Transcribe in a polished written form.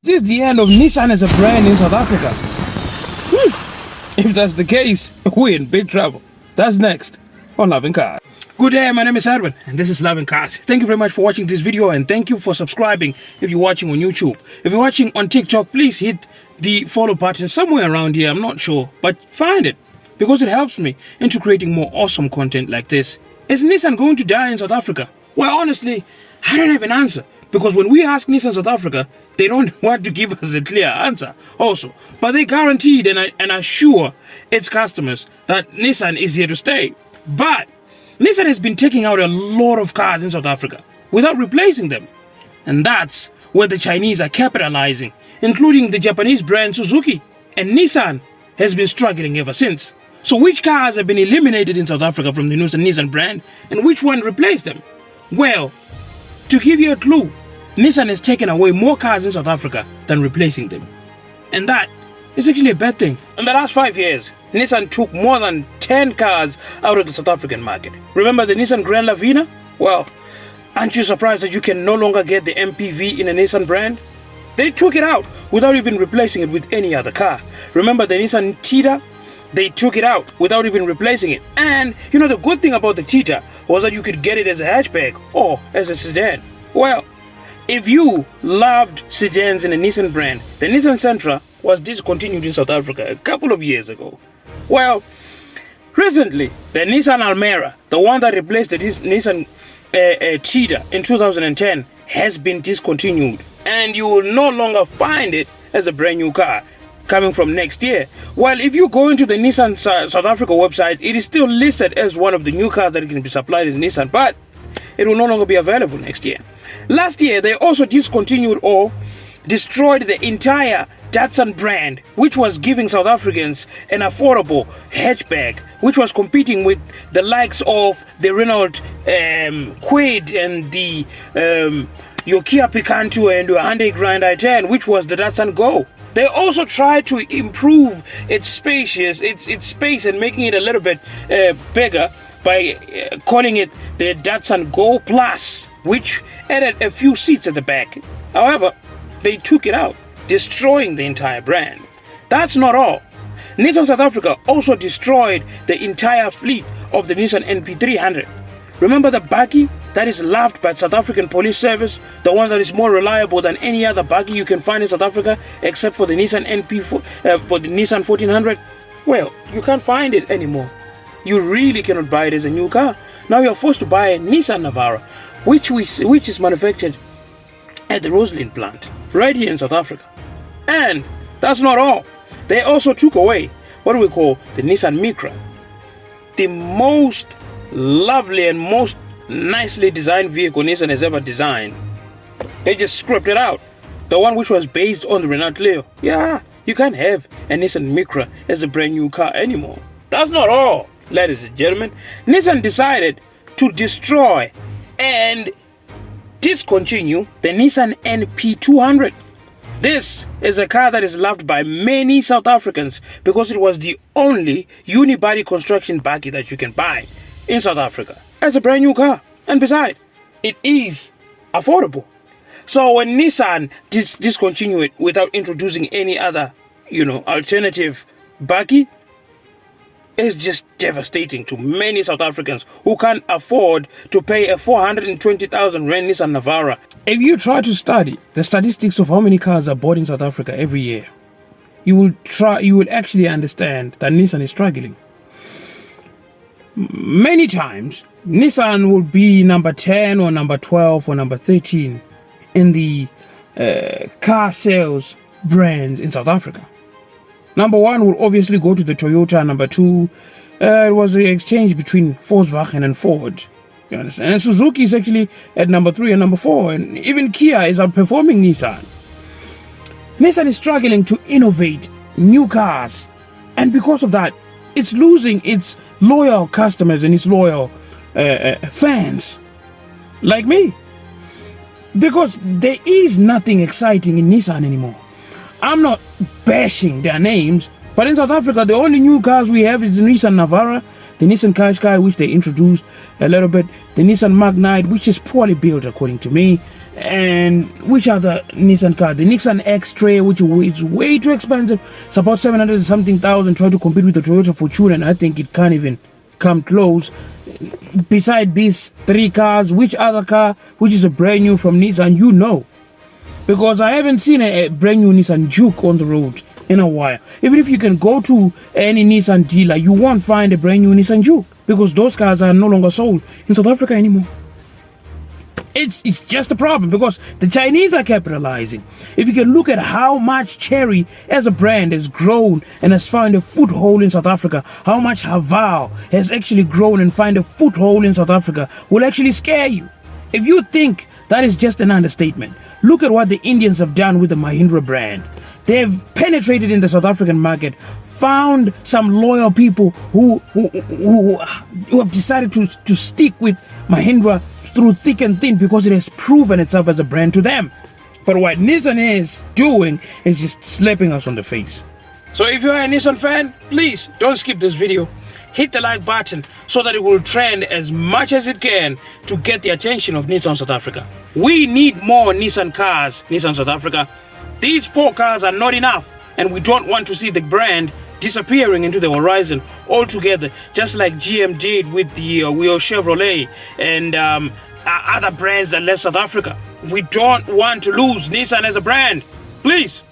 Is this the end of Nissan as a brand in South Africa? If that's the case, we're in big trouble. That's next on Loving Cars. Good day, my name is Edwin and this is Loving Cars. Thank you very much for watching this video and thank you for subscribing if you're watching on YouTube. If you're watching on TikTok, please hit the follow button somewhere around here, I'm not sure, but find it because it helps me into creating more awesome content like this. Is Nissan going to die in South Africa? Well, honestly, I don't have an answer because when we ask Nissan South Africa, they don't want to give us a clear answer also, but they guaranteed and assure its customers that Nissan is here to stay. But Nissan has been taking out a lot of cars in South Africa without replacing them. And that's where the Chinese are capitalizing, including the Japanese brand Suzuki. And Nissan has been struggling ever since. So which cars have been eliminated in South Africa from the Nissan brand and which one replaced them? Well, to give you a clue, Nissan has taken away more cars in South Africa than replacing them. And that is actually a bad thing. In the last 5 years, Nissan took more than 10 cars out of the South African market. Remember the Nissan Grand Lavina? Well, aren't you surprised that you can no longer get the MPV in a Nissan brand? They took it out without even replacing it with any other car. Remember the Nissan Cheetah? They took it out without even replacing it. And you know the good thing about the Cheetah was that you could get it as a hatchback or as a sedan. Well, if you loved sedans in a Nissan brand, the Nissan Sentra was discontinued in South Africa a couple of years ago. Well, recently, the Nissan Almera, the one that replaced the Nissan Cheetah in 2010, has been discontinued. And you will no longer find it as a brand new car coming from next year. Well, if you go into the Nissan South Africa website, it is still listed as one of the new cars that can be supplied as Nissan, but it will no longer be available next year. Last year, they also discontinued or destroyed the entire Datsun brand, which was giving South Africans an affordable hatchback, which was competing with the likes of the Renault Kwid and the your Kia Picanto and your Hyundai Grand i10, which was the Datsun Go. They also tried to improve its space and making it a little bit bigger by calling it the Datsun Go Plus, which added a few seats at the back. However, they took it out, destroying the entire brand. That's not all. Nissan South Africa also destroyed the entire fleet of the Nissan NP300. Remember the buggy that is loved by South African Police Service, the one that is more reliable than any other buggy you can find in South Africa except for the Nissan for the Nissan 1400? Well, you can't find it anymore. You really cannot buy it as a new car. Now you're forced to buy a Nissan Navara, which is manufactured at the Rosslyn plant, right here in South Africa. And that's not all. They also took away what we call the Nissan Micra, the most lovely and most nicely designed vehicle Nissan has ever designed. They just scrapped it out. The one which was based on the Renault Clio. Yeah, you can't have a Nissan Micra as a brand new car anymore. That's not all, ladies and gentlemen. Nissan decided to destroy and discontinue the Nissan NP200. This is a car that is loved by many South Africans because it was the only unibody construction buggy that you can buy in South Africa as a brand new car. And besides, it is affordable. So when Nissan discontinued it without introducing any other, alternative buggy, it's just devastating to many South Africans who can't afford to pay a 420,000 Rand Nissan Navara. If you try to study the statistics of how many cars are bought in South Africa every year, you will actually understand that Nissan is struggling. Many times, Nissan will be number 10 or number 12 or number 13 in the car sales brands in South Africa. Number 1 will obviously go to the Toyota. Number 2, it was the exchange between Volkswagen and Ford. You understand? And Suzuki is actually at number 3 and number 4. And even Kia is outperforming Nissan. Nissan is struggling to innovate new cars. And because of that, it's losing its loyal customers and its loyal fans. Like me. Because there is nothing exciting in Nissan anymore. I'm not bashing their names, but in South Africa, the only new cars we have is the Nissan Navara, the Nissan Qashqai, which they introduced a little bit, the Nissan Magnite, which is poorly built according to me, And which other Nissan car? The Nissan X-Trail, which is way too expensive. It's about 700 and something thousand, trying to compete with the Toyota Fortuna, and I think it can't even come close. Beside these three cars, which other car, which is a brand new from Nissan, you know? Because I haven't seen a brand new Nissan Juke on the road in a while. Even if you can go to any Nissan dealer, you won't find a brand new Nissan Juke, because those cars are no longer sold in South Africa anymore. It's just a problem, because the Chinese are capitalizing. If you can look at how much Chery as a brand has grown and has found a foothold in South Africa, how much Haval has actually grown and found a foothold in South Africa, will actually scare you. If you think that is just an understatement, look at what the Indians have done with the Mahindra brand. They've penetrated in the South African market, found some loyal people who have decided to stick with Mahindra through thick and thin, because it has proven itself as a brand to them. But what Nissan is doing is just slapping us on the face. So if you're a Nissan fan, please don't skip this video. Hit the like button so that it will trend as much as it can to get the attention of Nissan South Africa. We need more Nissan cars, Nissan South Africa. These 4 cars are not enough, and we don't want to see the brand disappearing into the horizon altogether, just like GM did with the Wheel Chevrolet and other brands that left South Africa. We don't want to lose Nissan as a brand. Please